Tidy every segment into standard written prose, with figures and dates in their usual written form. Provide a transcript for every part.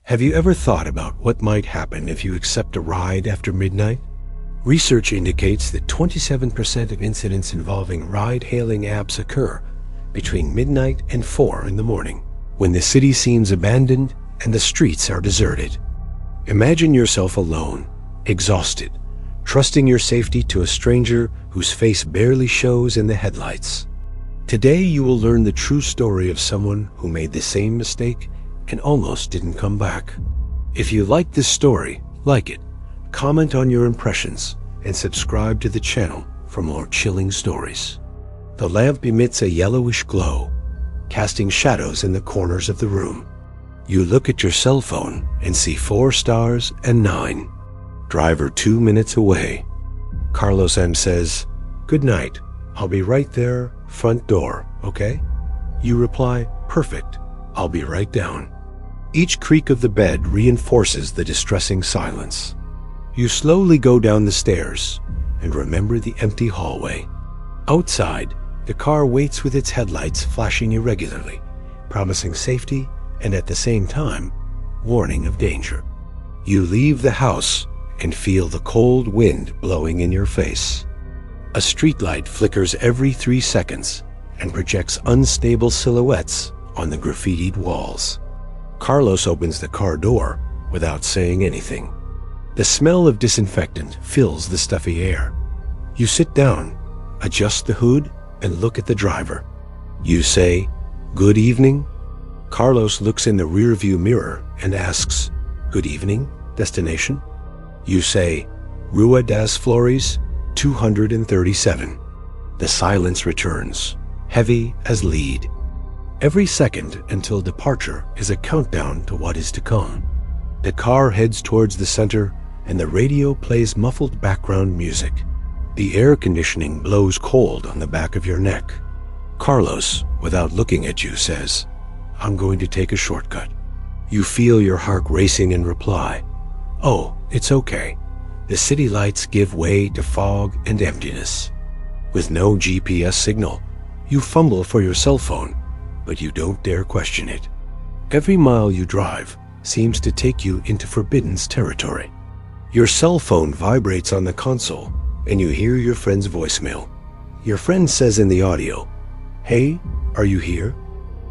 Have you ever thought about what might happen if you accept a ride after midnight? Research indicates that 27% of incidents involving ride-hailing apps occur between midnight and 4 in the morning, when the city seems abandoned and the streets are deserted. Imagine yourself alone, exhausted, trusting your safety to a stranger whose face barely shows in the headlights. Today you will learn the true story of someone who made the same mistake and almost didn't come back. If you like this story, like it, comment on your impressions, and subscribe to the channel for more chilling stories. The lamp emits a yellowish glow, casting shadows in the corners of the room. You look at your cell phone and see 4 stars and 9. Driver 2 minutes away. Carlos M. says, "Good night. I'll be right there, front door, okay?" You reply, "Perfect. I'll be right down." Each creak of the bed reinforces the distressing silence. You slowly go down the stairs and remember the empty hallway. Outside, the car waits with its headlights flashing irregularly, promising safety and at the same time, warning of danger. You leave the house and feel the cold wind blowing in your face. A streetlight flickers every 3 seconds and projects unstable silhouettes on the graffitied walls. Carlos opens the car door without saying anything. The smell of disinfectant fills the stuffy air. You sit down, adjust the hood, and look at the driver. You say, "Good evening." Carlos looks in the rearview mirror and asks, "Good evening, destination?" You say, "Rua das Flores, 237. The silence returns, heavy as lead. Every second until departure is a countdown to what is to come. The car heads towards the center and the radio plays muffled background music. The air conditioning blows cold on the back of your neck. Carlos, without looking at you, says, "I'm going to take a shortcut." You feel your heart racing and reply, "Oh, it's okay. The city lights give way to fog and emptiness." With no GPS signal, you fumble for your cell phone, but you don't dare question it. Every mile you drive seems to take you into forbidden's territory. Your cell phone vibrates on the console, and you hear your friend's voicemail. Your friend says in the audio, "Hey, are you here?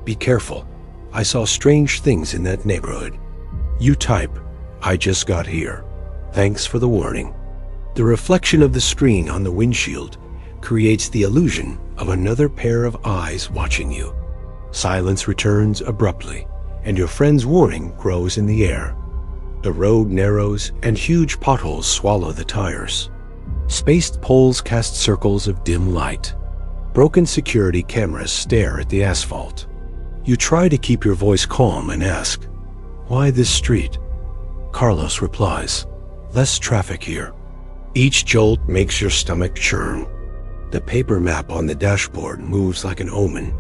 Be careful. I saw strange things in that neighborhood." You type, "I just got here. Thanks for the warning." The reflection of the screen on the windshield creates the illusion of another pair of eyes watching you. Silence returns abruptly, and your friend's warning grows in the air. The road narrows, and huge potholes swallow the tires. Spaced poles cast circles of dim light. Broken security cameras stare at the asphalt. You try to keep your voice calm and ask, "Why this street?" Carlos replies, "Less traffic here." Each jolt makes your stomach churn. The paper map on the dashboard moves like an omen,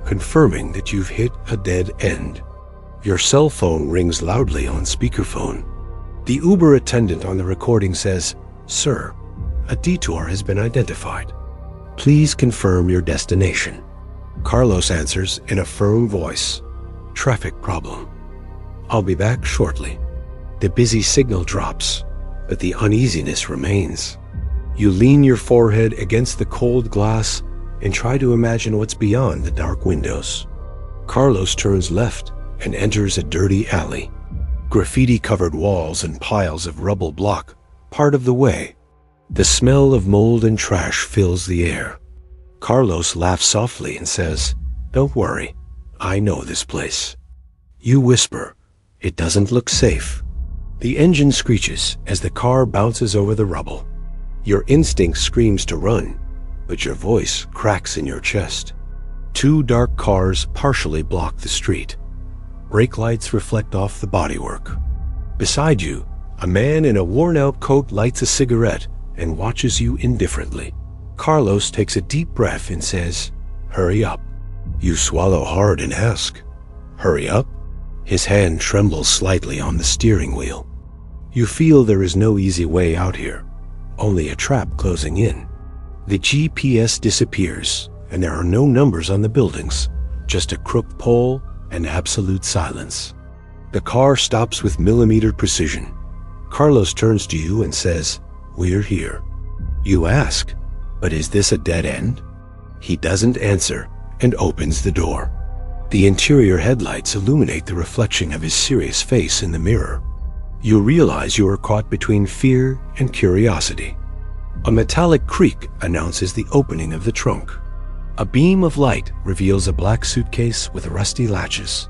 confirming that you've hit a dead end. Your cell phone rings loudly on speakerphone. The Uber attendant on the recording says, "Sir, a detour has been identified. Please confirm your destination." Carlos answers in a firm voice, "Traffic problem. I'll be back shortly." The busy signal drops, but the uneasiness remains. You lean your forehead against the cold glass and try to imagine what's beyond the dark windows. Carlos turns left and enters a dirty alley. Graffiti-covered walls and piles of rubble block part of the way. The smell of mold and trash fills the air. Carlos laughs softly and says, "Don't worry, I know this place." You whisper, "It doesn't look safe." The engine screeches as the car bounces over the rubble. Your instinct screams to run, but your voice cracks in your chest. 2 dark cars partially block the street. Brake lights reflect off the bodywork. Beside you, a man in a worn-out coat lights a cigarette and watches you indifferently. Carlos takes a deep breath and says, "Hurry up." You swallow hard and ask, "Hurry up?" His hand trembles slightly on the steering wheel. You feel there is no easy way out here, only a trap closing in. The GPS disappears, and there are no numbers on the buildings, just a crooked pole and absolute silence. The car stops with millimeter precision. Carlos turns to you and says, "We're here." You ask, "But is this a dead end?" He doesn't answer and opens the door. The interior headlights illuminate the reflection of his serious face in the mirror. You realize you are caught between fear and curiosity. A metallic creak announces the opening of the trunk. A beam of light reveals a black suitcase with rusty latches.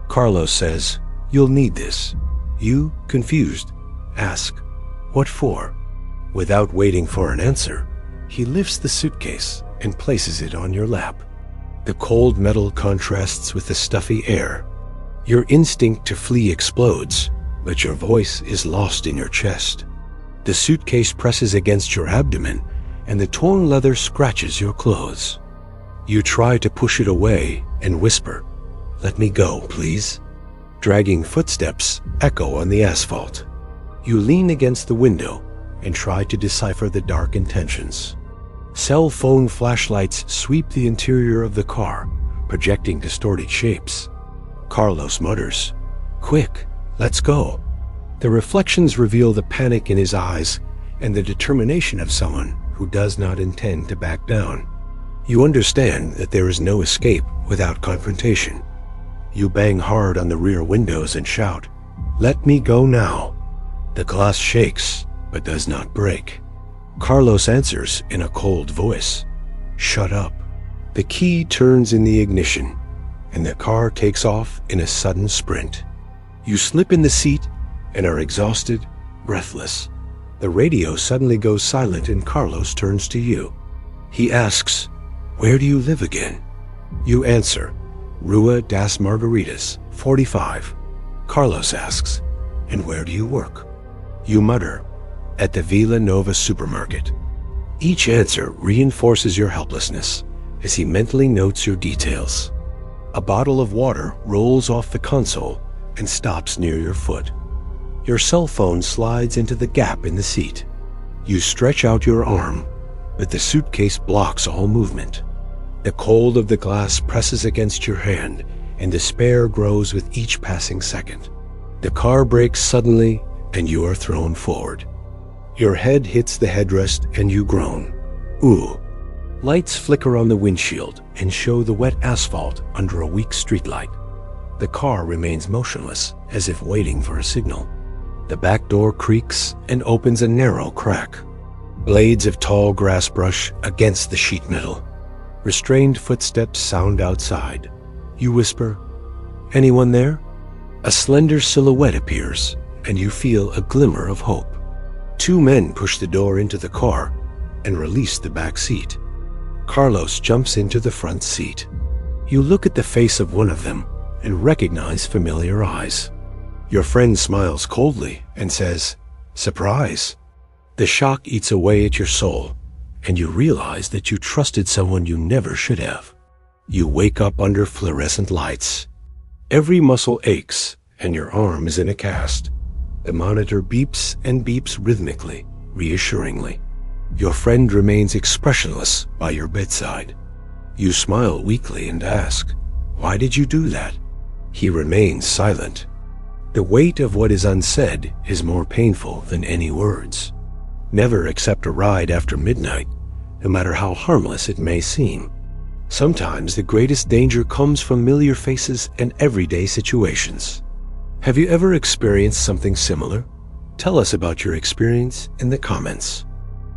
Carlos says, "You'll need this." You, confused, ask, "What for?" Without waiting for an answer, he lifts the suitcase and places it on your lap. The cold metal contrasts with the stuffy air. Your instinct to flee explodes, but your voice is lost in your chest. The suitcase presses against your abdomen, and the torn leather scratches your clothes. You try to push it away and whisper, "Let me go, please." Dragging footsteps echo on the asphalt. You lean against the window and try to decipher the dark intentions. Cell phone flashlights sweep the interior of the car, projecting distorted shapes. Carlos mutters, "Quick, let's go." The reflections reveal the panic in his eyes and the determination of someone who does not intend to back down. You understand that there is no escape without confrontation. You bang hard on the rear windows and shout, "Let me go now." The glass shakes, but does not break. Carlos answers in a cold voice, "Shut up." The key turns in the ignition, and the car takes off in a sudden sprint. You slip in the seat and are exhausted, breathless. The radio suddenly goes silent and Carlos turns to you. He asks, "Where do you live again?" You answer, "Rua das Margaritas, 45. Carlos asks, "And where do you work?" You mutter, "At the Vila Nova supermarket." Each answer reinforces your helplessness as he mentally notes your details. A bottle of water rolls off the console and stops near your foot. Your cell phone slides into the gap in the seat. You stretch out your arm, but the suitcase blocks all movement. The cold of the glass presses against your hand, and despair grows with each passing second. The car brakes suddenly, and you are thrown forward. Your head hits the headrest, and you groan. "Ooh." Lights flicker on the windshield and show the wet asphalt under a weak streetlight. The car remains motionless, as if waiting for a signal. The back door creaks and opens a narrow crack. Blades of tall grass brush against the sheet metal. Restrained footsteps sound outside. You whisper, "Anyone there?" A slender silhouette appears, and you feel a glimmer of hope. Two men push the door into the car and release the back seat. Carlos jumps into the front seat. You look at the face of one of them and recognize familiar eyes. Your friend smiles coldly and says, "Surprise." The shock eats away at your soul, and you realize that you trusted someone you never should have. You wake up under fluorescent lights. Every muscle aches, and your arm is in a cast. The monitor beeps and beeps rhythmically, reassuringly. Your friend remains expressionless by your bedside. You smile weakly and ask, "Why did you do that?" He remains silent. The weight of what is unsaid is more painful than any words. Never accept a ride after midnight, no matter how harmless it may seem. Sometimes the greatest danger comes from familiar faces and everyday situations. Have you ever experienced something similar? Tell us about your experience in the comments.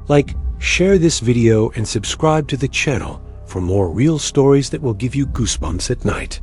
Like, share this video and subscribe to the channel for more real stories that will give you goosebumps at night.